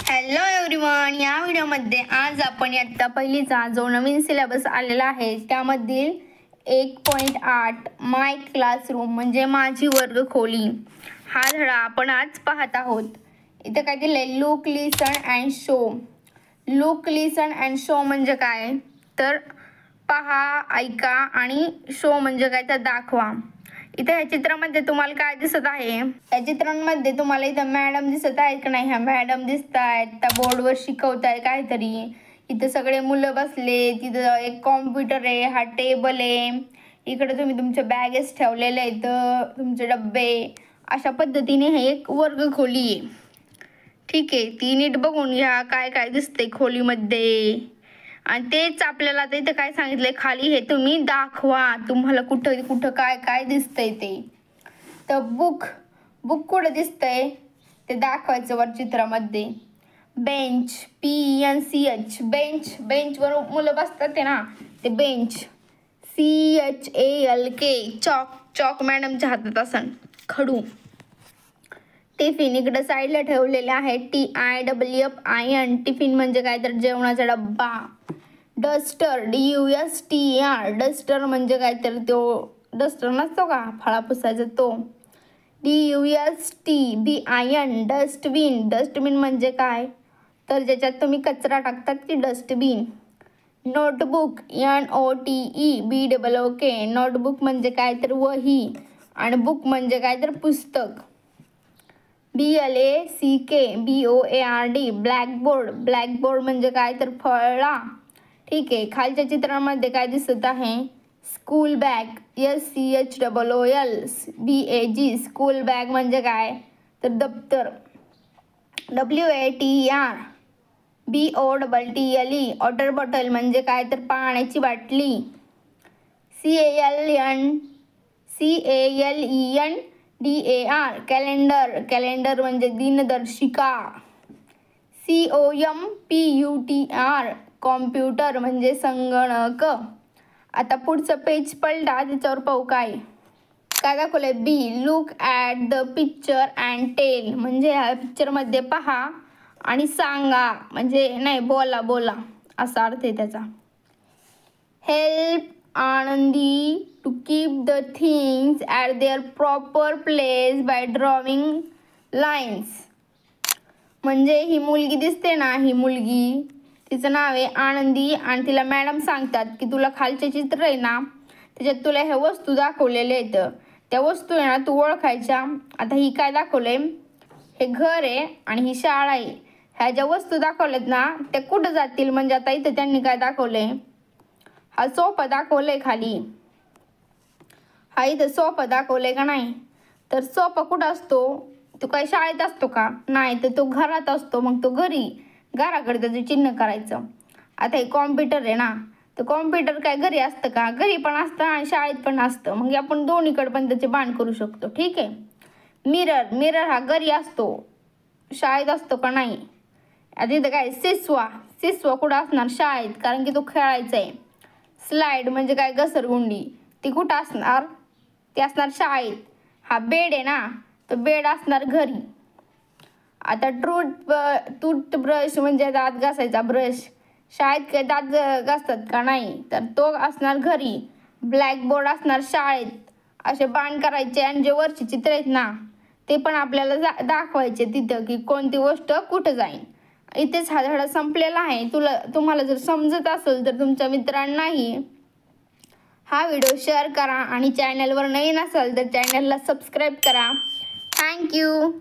Hello everyone, या व्हिडिओमध्ये आज आपण इयत्ता पहिलीचा जो नवीन सिलेबस आलेला आहे त्यामधील 1.8 माय क्लासरूम म्हणजे माझी वर्गखोली हा धडा आपण आज पाहत आहोत। इथे काय दिले, look listen and show. Look listen and show म्हणजे काय तर पहा, ऐका आणि शो म्हणजे काय तर दाखवा। इथे या चित्रामध्ये तुम्हाला काय दिसत आहे, या चित्रांमध्ये तुम्हाला इथं मॅडम दिसत आहेत की नाही, ह्या मॅडम दिसत आहेत, त्या बोर्डवर शिकवताय काहीतरी। इथं सगळे मुलं बसले, तिथं एक कॉम्प्युटर आहे, हा टेबल आहे, इकडे तुम्ही तुमचे बॅगेस ठेवलेले आहेत, तुमचे डब्बे। अशा पद्धतीने हे एक वर्गखोली आहे, ठीक आहे। ती नीट बघून घ्या काय काय दिसतंय खोलीमध्ये, आणि तेच आपल्याला आता इथं काय सांगितलंय खाली हे तुम्ही दाखवा, तुम्हाला कुठं कुठं काय काय दिसतंय ते। तर बुक कुठं दिसतंय ते दाखवायचं वर चित्रामध्ये। बेंच, PENCH, बेंचवर मुलं बसतात ते ना, ते बेंच। CHALK, चॉक मॅडमच्या हातात असन, खडू। टिफिन इकडे साईडला ठेवलेले आहे, TIFFIN, टिफिन म्हणजे काय तर जेवणाचा डब्बा। डस्टर, DUSTER, डस्टर म्हणजे काय तर तो डस्टर नसतो का फळा पुसायचा तो। DUSTBIN, डस्टबिन, डस्टबिन म्हणजे काय तर ज्याच्यात तुम्ही कचरा टाकतात ती डस्टबिन। नोटबुक, NOTEBOOK, नोटबुक म्हणजे काय तर वही, आणि बुक म्हणजे काय तर पुस्तक। BLACK, BOARD, ब्लॅकबोर्ड म्हणजे काय तर फळा, ठीक आहे। खालच्या चित्रामध्ये काय दिसत आहे, school bag, SCHOOL BAG, school bag म्हणजे काय तर दप्तर। WATER, BOTTLE, वॉटर बॉटल म्हणजे काय तर पाण्याची बाटली। CALENDAR, कॅलेंडर म्हणजे दिनदर्शिका। COMPUTER, कॉम्प्युटर म्हणजे संगणक। आता पुढचं पेज पलटा, त्याच्यावर पाहू काय दाखवलंय। B, look at the picture and tell, म्हणजे ह्या पिक्चरमध्ये पहा आणि सांगा, म्हणजे नाही बोला असा अर्थ आहे त्याचा। Help Anandi to keep the things at their proper place by drawing lines, म्हणजे ही मुलगी दिसते ना, ही मुलगी तिचं नाव आहे आनंदी, आणि तिला मॅडम सांगतात की तुला खालचे चित्र आहे ना त्याच्यात तुला ह्या वस्तू दाखवलेल्या आहेत, त्या वस्तू आहे ना तू ओळखायच्या। आता ही काय दाखवलंय, हे घर आहे आणि ही शाळा आहे। ह्या ज्या वस्तू दाखवल्यात ना त्या कुठं जातील, म्हणजे आता इथं त्यांनी काय दाखवलंय, हा सोफा दाखवलंय खाली, हा इथं सोफा दाखवलंय का नाही, तर सोफा कुठं असतो, तो काय शाळेत असतो का, नाही तर तो घरात असतो, मग तो घराकडे त्याचं चिन्ह करायचं। आता हे कॉम्प्युटर आहे ना, तर कॉम्प्युटर काय घरी असतं का, घरी पण असतं आणि शाळेत पण असतं, मग आपण दोन्हीकडे पण त्याचे बाण करू शकतो, ठीक आहे। मिरर हा घरी असतो, शाळेत असतो का नाही। आता इथं काय सिसवा कुठं असणार, शाळेत, कारण की तो खेळायचा आहे। स्लाइड म्हणजे काय घसरगुंडी, ती कुठं असणार, ती असणार शाळेत। हा बेड आहे ना, तो बेड असणार घरी। आता टूथब्रश म्हणजे दात घासायचा ब्रश, शाळेत काय दात घासतात का नाही, तर तो असणार घरी। ब्लॅकबोर्ड असणार शाळेत। असे बाण करायचे, आणि जे वरचे चित्र आहेत ना ते पण आपल्याला दाखवायचे तिथं की कोणती गोष्ट कुठं जाईल। इथेच हा धडा संपलेला आहे। तुम्हाला जर समजत असेल तर तुमच्या मित्रांनाही हा व्हिडिओ शेअर करा, आणि चॅनलवर नवीन असाल तर चॅनलला सबस्क्राईब करा। थँक्यू।